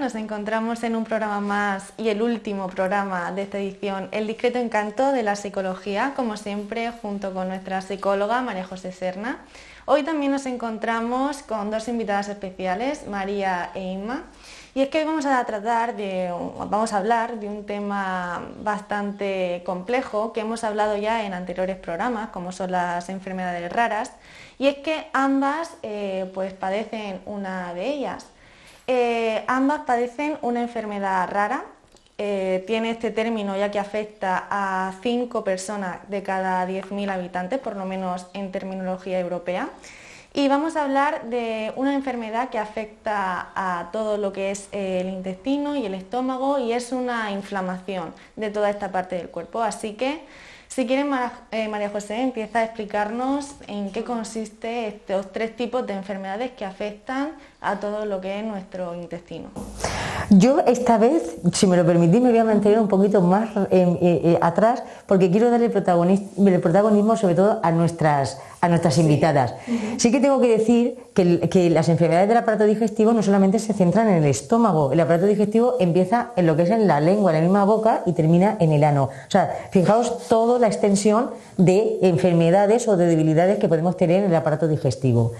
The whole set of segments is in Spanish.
nos encontramos en un programa más y el último programa de esta edición, El discreto encanto de la psicología, como siempre junto con nuestra psicóloga María José Serna. Hoy también nos encontramos con dos invitadas especiales, María e Inma, y es que hoy vamos a hablar de un tema bastante complejo que hemos hablado ya en anteriores programas, como son las enfermedades raras, y es que ambas pues padecen una de ellas. Ambas padecen una enfermedad rara, tiene este término ya que afecta a 5 personas de cada 10.000 habitantes, por lo menos en terminología europea. Y vamos a hablar de una enfermedad que afecta a todo lo que es el intestino y el estómago y es una inflamación de toda esta parte del cuerpo. Así que, si quieren, María José, empieza a explicarnos en qué consiste estos 3 tipos de enfermedades que afectan a todo lo que es nuestro intestino. Yo esta vez, si me lo permitís, me voy a mantener un poquito más atrás porque quiero darle el protagonismo sobre todo a nuestras invitadas. Sí que tengo que decir que las enfermedades del aparato digestivo no solamente se centran en el estómago, el aparato digestivo empieza en lo que es en la lengua, en la misma boca y termina en el ano. O sea, fijaos toda la extensión de enfermedades o de debilidades que podemos tener en el aparato digestivo.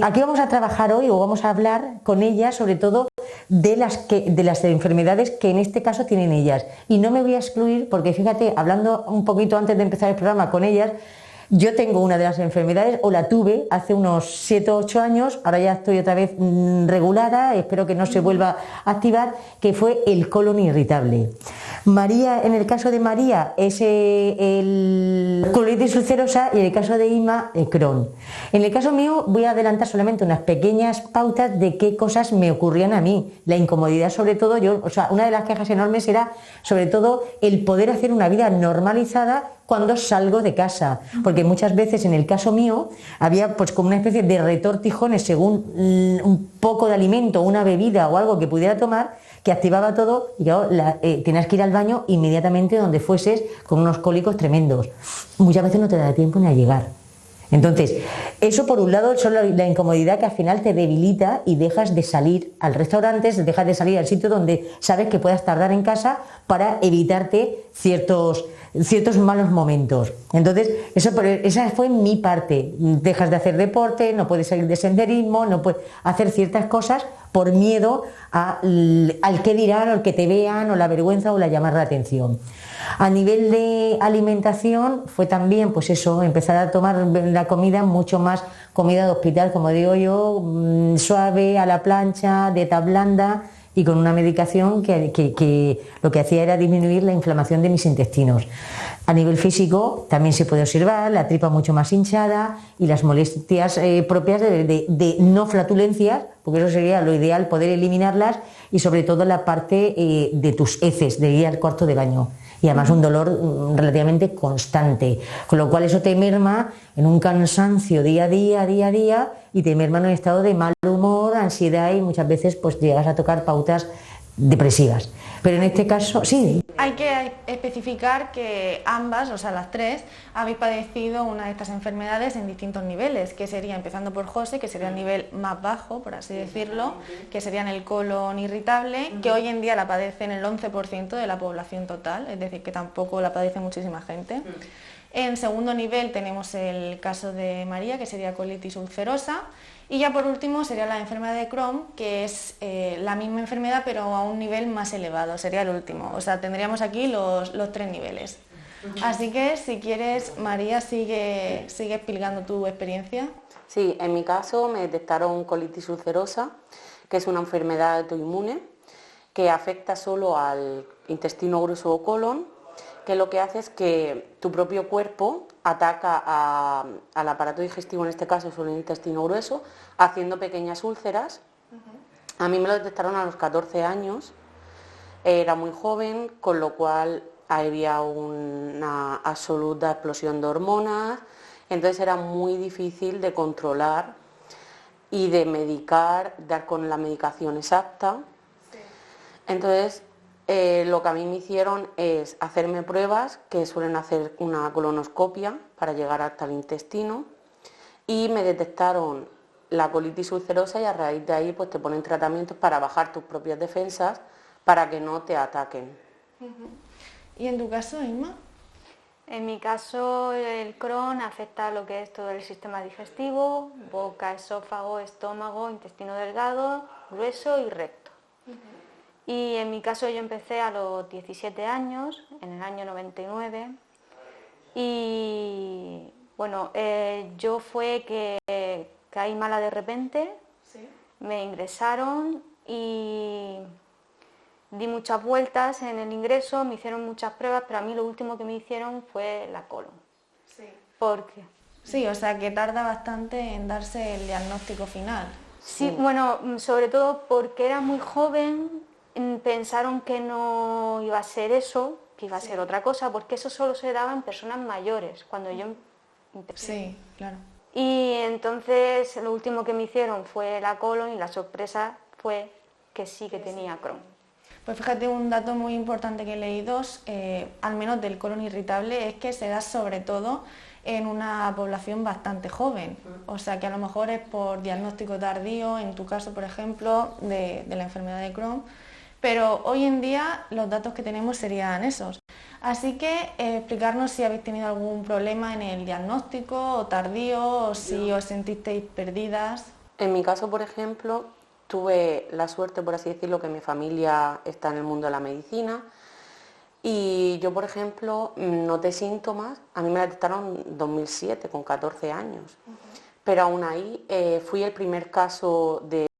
Aquí vamos a trabajar hoy o vamos a hablar con ellas sobre todo de las enfermedades que en este caso tienen ellas. Y no me voy a excluir porque fíjate, hablando un poquito antes de empezar el programa con ellas, yo tengo una de las enfermedades, o la tuve hace unos 7 o 8 años, ahora ya estoy otra vez regulada, espero que no se vuelva a activar, que fue el colon irritable. María, en el caso de María es el colitis ulcerosa y en el caso de Inma el Crohn. En el caso mío voy a adelantar solamente unas pequeñas pautas de qué cosas me ocurrían a mí. La incomodidad sobre todo, una de las quejas enormes era sobre todo el poder hacer una vida normalizada cuando salgo de casa, porque muchas veces en el caso mío había pues como una especie de retortijones según un poco de alimento, una bebida o algo que pudiera tomar, que activaba todo y claro, tenías que ir al baño inmediatamente donde fueses con unos cólicos tremendos. Muchas veces no te da tiempo ni a llegar. Entonces, eso por un lado es la incomodidad que al final te debilita y dejas de salir al restaurante, dejas de salir al sitio donde sabes que puedas tardar en casa para evitarte ciertos malos momentos. Entonces, esa fue mi parte. Dejas de hacer deporte, no puedes salir de senderismo, no puedes hacer ciertas cosas por miedo al que dirán, o al que te vean, o la vergüenza o la llamar la atención. A nivel de alimentación fue también, pues eso, empezar a tomar la comida mucho más comida de hospital, como digo yo, suave, a la plancha, dieta blanda y con una medicación que lo que hacía era disminuir la inflamación de mis intestinos. A nivel físico también se puede observar la tripa mucho más hinchada y las molestias propias de no flatulencias, porque eso sería lo ideal, poder eliminarlas, y sobre todo la parte de tus heces, de ir al cuarto de baño. Y además un dolor relativamente constante, con lo cual eso te merma en un cansancio día a día y te merma en un estado de mal humor, ansiedad y muchas veces pues llegas a tocar pautas depresivas. Pero en este caso, sí. Hay que especificar que ambas, o sea las 3, habéis padecido una de estas enfermedades en distintos niveles, que sería, empezando por José, que sería el nivel más bajo, por así decirlo, que sería en el colon irritable, que hoy en día la padecen el 11% de la población total, es decir, que tampoco la padece muchísima gente. En segundo nivel tenemos el caso de María, que sería colitis ulcerosa, y ya por último sería la enfermedad de Crohn, que es la misma enfermedad pero a un nivel más elevado, sería el último. O sea, tendríamos aquí los 3 niveles. Así que si quieres, María, sigue explicando tu experiencia. Sí, en mi caso me detectaron colitis ulcerosa, que es una enfermedad autoinmune que afecta solo al intestino grueso o colon, que lo que hace es que tu propio cuerpo ataca al aparato digestivo, en este caso es el intestino grueso, haciendo pequeñas úlceras. A mí me lo detectaron a los 14 años, era muy joven, con lo cual había una absoluta explosión de hormonas, entonces era muy difícil de controlar y de medicar, dar con la medicación exacta. Entonces, lo que a mí me hicieron es hacerme pruebas, que suelen hacer una colonoscopia para llegar hasta el intestino, y me detectaron la colitis ulcerosa y a raíz de ahí pues te ponen tratamientos para bajar tus propias defensas para que no te ataquen. ¿Y en tu caso, Inma? En mi caso, el Crohn afecta lo que es todo el sistema digestivo, boca, esófago, estómago, intestino delgado, grueso y recto. Y en mi caso yo empecé a los 17 años, en el año 99, y bueno, yo fue que caí mala de repente, me ingresaron y di muchas vueltas en el ingreso, me hicieron muchas pruebas, pero a mí lo último que me hicieron fue la colon. Sí. ¿Por qué? Sí, o sea que tarda bastante en darse el diagnóstico final. Sí, bueno, sobre todo porque era muy joven, pensaron que no iba a ser eso, que iba a ser otra cosa, porque eso solo se daba en personas mayores, cuando yo empecé. Sí, claro. Y entonces lo último que me hicieron fue la colon y la sorpresa fue que sí que tenía Crohn. Pues fíjate, un dato muy importante que he leído, al menos del colon irritable, es que se da sobre todo en una población bastante joven. O sea que a lo mejor es por diagnóstico tardío, en tu caso, por ejemplo, de la enfermedad de Crohn. Pero hoy en día los datos que tenemos serían esos. Así que explicarnos si habéis tenido algún problema en el diagnóstico o tardío, o si os sentisteis perdidas. En mi caso, por ejemplo, tuve la suerte, por así decirlo, que mi familia está en el mundo de la medicina y yo, por ejemplo, noté síntomas, a mí me la detectaron en 2007, con 14 años, pero aún ahí fui el primer caso de